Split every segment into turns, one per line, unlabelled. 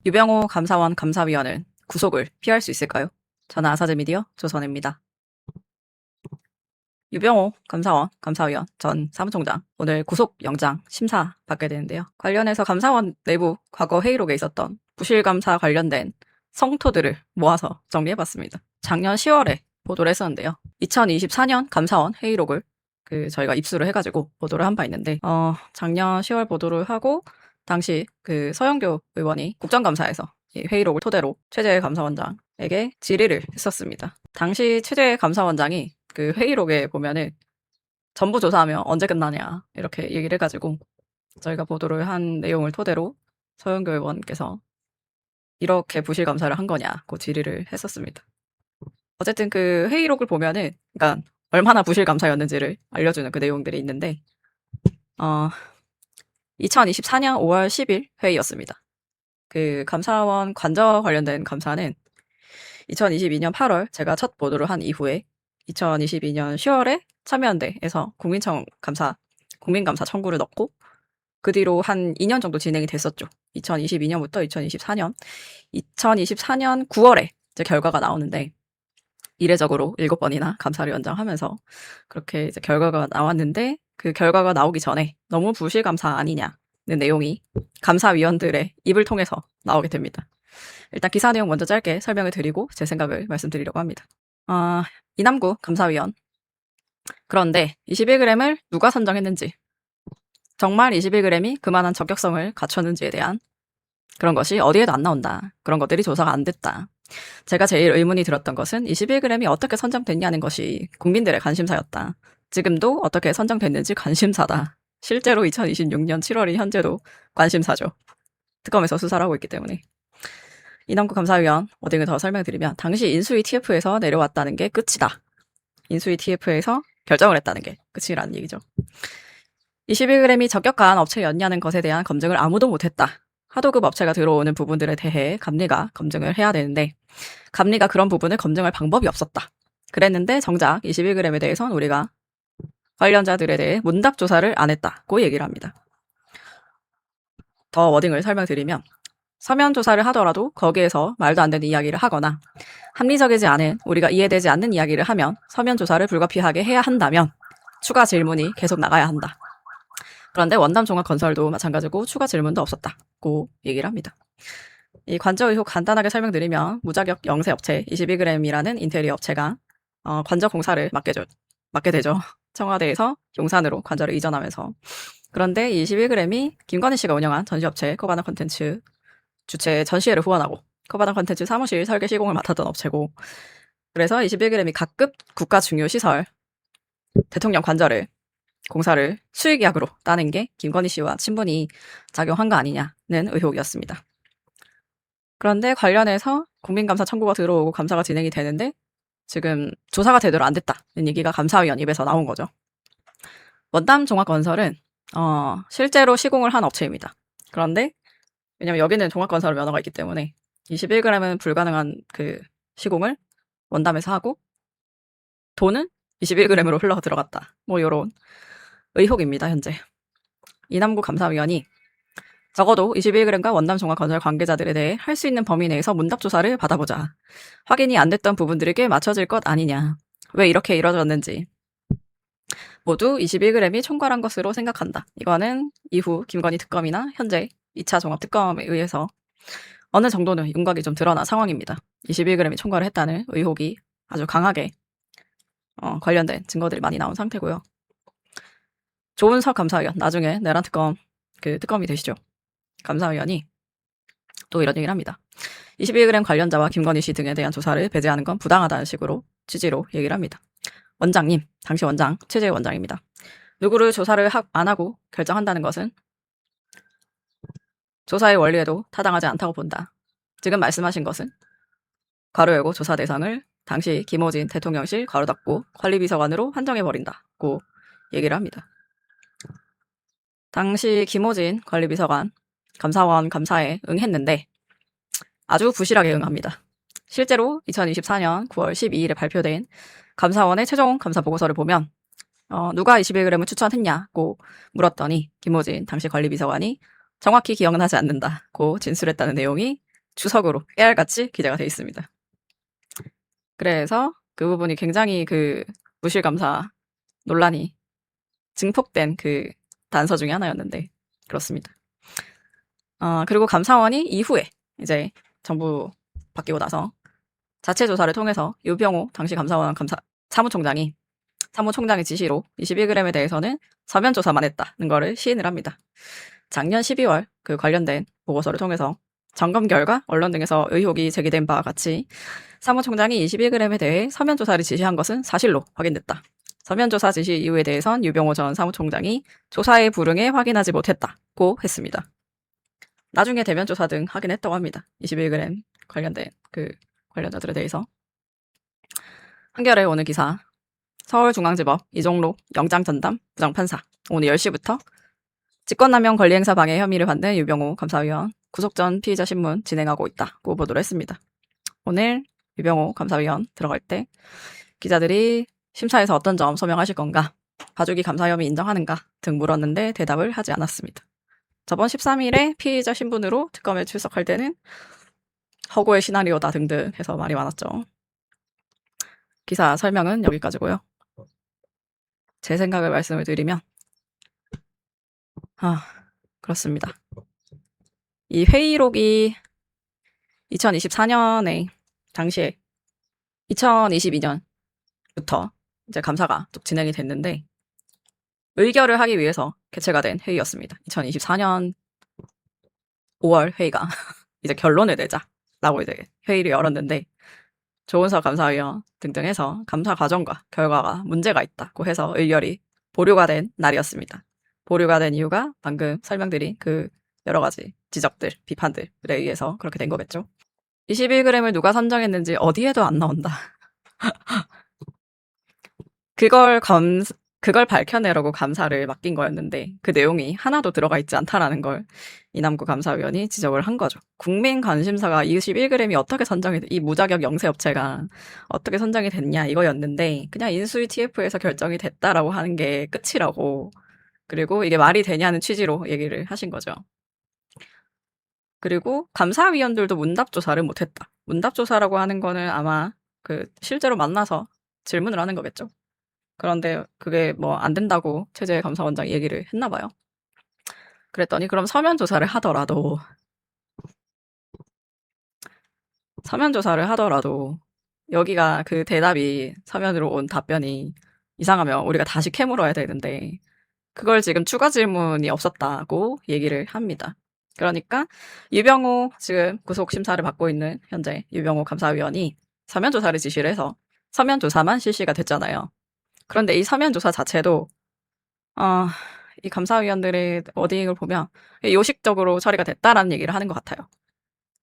유병호 감사원 감사위원은 구속을 피할 수 있을까요? 저는 아사즈미디어 조선입니다. 유병호 감사원 감사위원 전 사무총장 오늘 구속영장 심사 받게 되는데요. 관련해서 감사원 내부 과거 회의록에 있었던 부실감사 관련된 성토들을 모아서 정리해봤습니다. 작년 10월에 보도를 했었는데요. 2024년 감사원 회의록을 저희가 입수를 해가지고 보도를 한 바 있는데 작년 10월 보도를 하고 당시 서영교 의원이 국정감사에서 이 회의록을 토대로 최재 감사원장에게 질의를 했었습니다. 당시 최재 감사원장이 회의록에 보면은 전부 조사하면 언제 끝나냐 이렇게 얘기를 해가지고 저희가 보도를 한 내용을 토대로 서영교 의원께서 이렇게 부실 감사를 한 거냐고 질의를 했었습니다. 어쨌든 회의록을 보면은 그러니까 얼마나 부실 감사였는지를 알려주는 그 내용들이 있는데 2024년 5월 10일 회의였습니다. 감사원 관저 관련된 감사는 2022년 8월 제가 첫 보도를 한 이후에 2022년 10월에 참여연대에서 국민감사 청구를 넣고 그 뒤로 한 2년 정도 진행이 됐었죠. 2022년부터 2024년. 2024년 9월에 이제 결과가 나오는데 이례적으로 7번이나 감사를 연장하면서 그렇게 이제 결과가 나왔는데 그 결과가 나오기 전에 너무 부실 감사 아니냐는 내용이 감사위원들의 입을 통해서 나오게 됩니다. 일단 기사 내용 먼저 짧게 설명을 드리고 제 생각을 말씀드리려고 합니다. 이남구 감사위원. 그런데 21g을 누가 선정했는지, 정말 21g이 그만한 적격성을 갖췄는지에 대한 그런 것이 어디에도 안 나온다. 그런 것들이 조사가 안 됐다. 제가 제일 의문이 들었던 것은 21g이 어떻게 선정됐냐는 것이 국민들의 관심사였다. 지금도 어떻게 선정됐는지 관심사다. 실제로 2026년 7월이 현재도 관심사죠. 특검에서 수사를 하고 있기 때문에. 이남구 감사위원 워딩을 더 설명드리면 당시 인수위 TF에서 내려왔다는 게 끝이다. 인수위 TF에서 결정을 했다는 게 끝이라는 얘기죠. 21g이 적격한 업체였냐는 것에 대한 검증을 아무도 못했다. 하도급 업체가 들어오는 부분들에 대해 감리가 검증을 해야 되는데 감리가 그런 부분을 검증할 방법이 없었다. 그랬는데 정작 21g에 대해서는 우리가 관련자들에 대해 문답 조사를 안 했다고 얘기를 합니다. 더 워딩을 설명드리면 서면 조사를 하더라도 거기에서 말도 안 되는 이야기를 하거나 합리적이지 않은 우리가 이해되지 않는 이야기를 하면 서면 조사를 불가피하게 해야 한다면 추가 질문이 계속 나가야 한다. 그런데 원담종합건설도 마찬가지고 추가 질문도 없었다고 얘기를 합니다. 이 관저 의혹 간단하게 설명드리면 무자격 영세 업체 21g이라는 인테리어 업체가 관저 공사를 맡게 되죠. 청와대에서 용산으로 관저를 이전하면서. 그런데 21g이 김건희 씨가 운영한 전시업체 커바나 컨텐츠 주최 전시회를 후원하고 커바나 컨텐츠 사무실 설계 시공을 맡았던 업체고 그래서 21g이 각급 국가 중요 시설 대통령 관저를 공사를 수익약으로 따는 게 김건희 씨와 친분이 작용한 거 아니냐는 의혹이었습니다. 그런데 관련해서 국민감사 청구가 들어오고 감사가 진행이 되는데 지금 조사가 제대로 안 됐다는 얘기가 감사위원 입에서 나온 거죠. 원담종합건설은 실제로 시공을 한 업체입니다. 그런데 왜냐면 여기는 종합건설 면허가 있기 때문에 21g은 불가능한 시공을 원담에서 하고 돈은 21g으로 흘러 들어갔다. 뭐 요런 의혹입니다. 현재. 이남구 감사위원이 적어도 21g과 원담종합건설 관계자들에 대해 할 수 있는 범위 내에서 문답조사를 받아보자. 확인이 안 됐던 부분들이 꽤 맞춰질 것 아니냐. 왜 이렇게 이뤄졌는지. 모두 21g이 총괄한 것으로 생각한다. 이거는 이후 김건희 특검이나 현재 2차 종합특검에 의해서 어느 정도는 윤곽이 좀 드러난 상황입니다. 21g이 총괄을 했다는 의혹이 아주 강하게 관련된 증거들이 많이 나온 상태고요. 조은석 감사위원, 나중에 내란 특검이 되시죠. 감사위원이 또 이런 얘기를 합니다. 21g 관련자와 김건희 씨 등에 대한 조사를 배제하는 건 부당하다는 취지로 얘기를 합니다. 원장님, 당시 원장, 최재 원장입니다. 누구를 조사를 안 하고 결정한다는 것은 조사의 원리에도 타당하지 않다고 본다. 지금 말씀하신 것은 괄호 열고 조사 대상을 당시 김호진 대통령실 괄호 닫고 관리비서관으로 한정해버린다고 얘기를 합니다. 당시 김호진 관리비서관 감사원 감사에 응했는데 아주 부실하게 응합니다. 실제로 2024년 9월 12일에 발표된 감사원의 최종 감사 보고서를 보면 누가 21g을 추천했냐고 물었더니 김호진 당시 관리비서관이 정확히 기억나지 않는다고 진술했다는 내용이 주석으로 깨알같이 기재가 돼 있습니다. 그래서 그 부분이 굉장히 그 무실감사 논란이 증폭된 그 단서 중에 하나였는데 그렇습니다. 그리고 감사원이 이후에 이제 정부 바뀌고 나서 자체 조사를 통해서 유병호 당시 감사원 사무총장의 지시로 21g에 대해서는 서면 조사만 했다는 거를 시인을 합니다. 작년 12월 그 관련된 보고서를 통해서 점검 결과 언론 등에서 의혹이 제기된 바와 같이 사무총장이 21g에 대해 서면 조사를 지시한 것은 사실로 확인됐다. 서면 조사 지시 이유에 대해선 유병호 전 사무총장이 조사에 불응해 확인하지 못했다고 했습니다. 나중에 대면 조사 등 하긴 했다고 합니다. 21g 관련된 그 관련자들에 대해서. 한겨레 오늘 기사. 서울중앙지법 이종록 영장전담 부장판사 오늘 10시부터 직권남용 권리행사 방해 혐의를 받는 유병호 감사위원 구속 전 피의자 신문 진행하고 있다고 보도를 했습니다. 오늘 유병호 감사위원 들어갈 때 기자들이 심사에서 어떤 점 소명하실 건가, 봐주기 감사 혐의 인정하는가 등 물었는데 대답을 하지 않았습니다. 저번 13일에 피의자 신분으로 특검에 출석할 때는 허구의 시나리오다 등등 해서 말이 많았죠. 기사 설명은 여기까지고요. 제 생각을 말씀을 드리면 그렇습니다. 이 회의록이 2024년에 당시에 2022년부터 이제 감사가 쭉 진행이 됐는데 의결을 하기 위해서 개최가 된 회의였습니다. 2024년 5월 회의가 이제 결론을 내자라고 이제 회의를 열었는데 조은석 감사위원 등등 해서 감사 과정과 결과가 문제가 있다고 해서 의결이 보류가 된 날이었습니다. 보류가 된 이유가 방금 설명드린 그 여러 가지 지적들, 비판들에 의해서 그렇게 된 거겠죠. 21g을 누가 선정했는지 어디에도 안 나온다. 그걸 밝혀내라고 감사를 맡긴 거였는데 그 내용이 하나도 들어가 있지 않다라는 걸 이남구 감사위원이 지적을 한 거죠. 국민 관심사가 21g이 어떻게 이 무자격 영세업체가 어떻게 선정이 됐냐 이거였는데 그냥 인수위 TF에서 결정이 됐다라고 하는 게 끝이라고, 그리고 이게 말이 되냐는 취지로 얘기를 하신 거죠. 그리고 감사위원들도 문답조사를 못했다. 문답조사라고 하는 거는 아마 그 실제로 만나서 질문을 하는 거겠죠. 그런데 그게 뭐 안 된다고 최재 감사원장이 얘기를 했나 봐요. 그랬더니 그럼 서면 조사를 하더라도 여기가 그 대답이 서면으로 온 답변이 이상하면 우리가 다시 캐물어야 되는데 그걸 지금 추가 질문이 없었다고 얘기를 합니다. 그러니까 유병호 지금 구속 심사를 받고 있는 현재 유병호 감사위원이 서면 조사를 지시를 해서 서면 조사만 실시가 됐잖아요. 그런데 이 서면 조사 자체도 이 감사위원들의 워딩을 보면 요식적으로 처리가 됐다라는 얘기를 하는 것 같아요.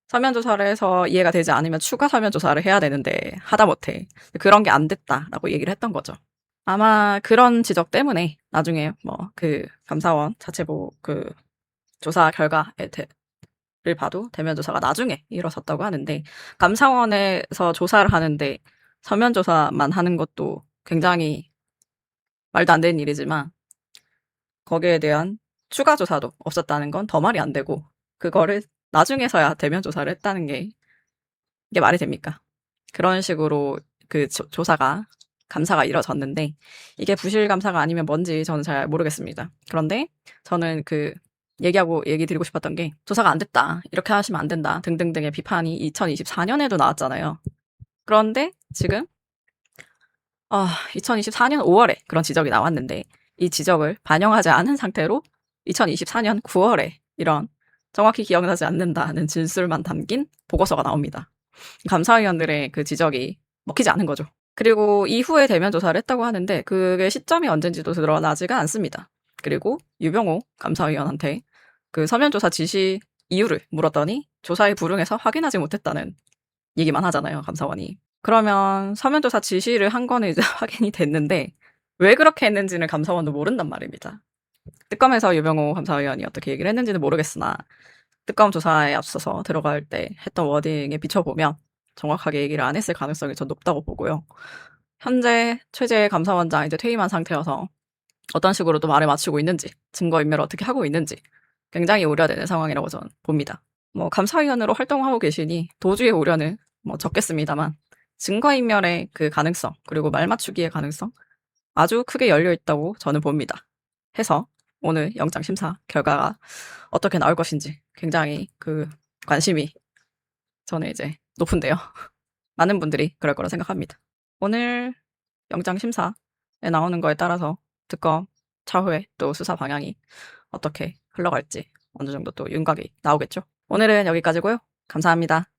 서면 조사를 해서 이해가 되지 않으면 추가 서면 조사를 해야 되는데 하다못해 그런 게 안 됐다라고 얘기를 했던 거죠. 아마 그런 지적 때문에 나중에 뭐 그 감사원 자체부 그 조사 결과를 봐도 대면 조사가 나중에 이뤄졌다고 하는데, 감사원에서 조사를 하는데 서면 조사만 하는 것도 굉장히 말도 안 되는 일이지만 거기에 대한 추가 조사도 없었다는 건 더 말이 안 되고, 그거를 나중에서야 대면 조사를 했다는 게 이게 말이 됩니까? 그런 식으로 그 감사가 이뤄졌는데 이게 부실 감사가 아니면 뭔지 저는 잘 모르겠습니다. 그런데 저는 얘기 드리고 싶었던 게 조사가 안 됐다, 이렇게 하시면 안 된다 등등등의 비판이 2024년에도 나왔잖아요. 그런데 지금 2024년 5월에 그런 지적이 나왔는데 이 지적을 반영하지 않은 상태로 2024년 9월에 이런 정확히 기억나지 않는다는 진술만 담긴 보고서가 나옵니다. 감사위원들의 그 지적이 먹히지 않은 거죠. 그리고 이후에 대면 조사를 했다고 하는데 그게 시점이 언젠지도 드러나지가 않습니다. 그리고 유병호 감사위원한테 그 서면 조사 지시 이유를 물었더니 조사에 불응해서 확인하지 못했다는 얘기만 하잖아요, 감사원이. 그러면 서면 조사 지시를 한 거는 이제 확인이 됐는데 왜 그렇게 했는지는 감사원도 모른단 말입니다. 특검에서 유병호 감사위원이 어떻게 얘기를 했는지는 모르겠으나 특검 조사에 앞서서 들어갈 때 했던 워딩에 비춰보면 정확하게 얘기를 안 했을 가능성이 더 높다고 보고요. 현재 최재 감사원장 이제 퇴임한 상태여서 어떤 식으로 또 말을 맞추고 있는지, 증거인멸을 어떻게 하고 있는지 굉장히 우려되는 상황이라고 저는 봅니다. 뭐 감사위원으로 활동하고 계시니 도주의 우려는 뭐 적겠습니다만 증거인멸의 그 가능성 그리고 말 맞추기의 가능성 아주 크게 열려 있다고 저는 봅니다. 해서 오늘 영장 심사 결과가 어떻게 나올 것인지 굉장히 그 관심이 저는 이제 높은데요. 많은 분들이 그럴 거라 생각합니다. 오늘 영장 심사에 나오는 거에 따라서 특검 차후에 또 수사 방향이 어떻게 흘러갈지 어느 정도 또 윤곽이 나오겠죠. 오늘은 여기까지고요. 감사합니다.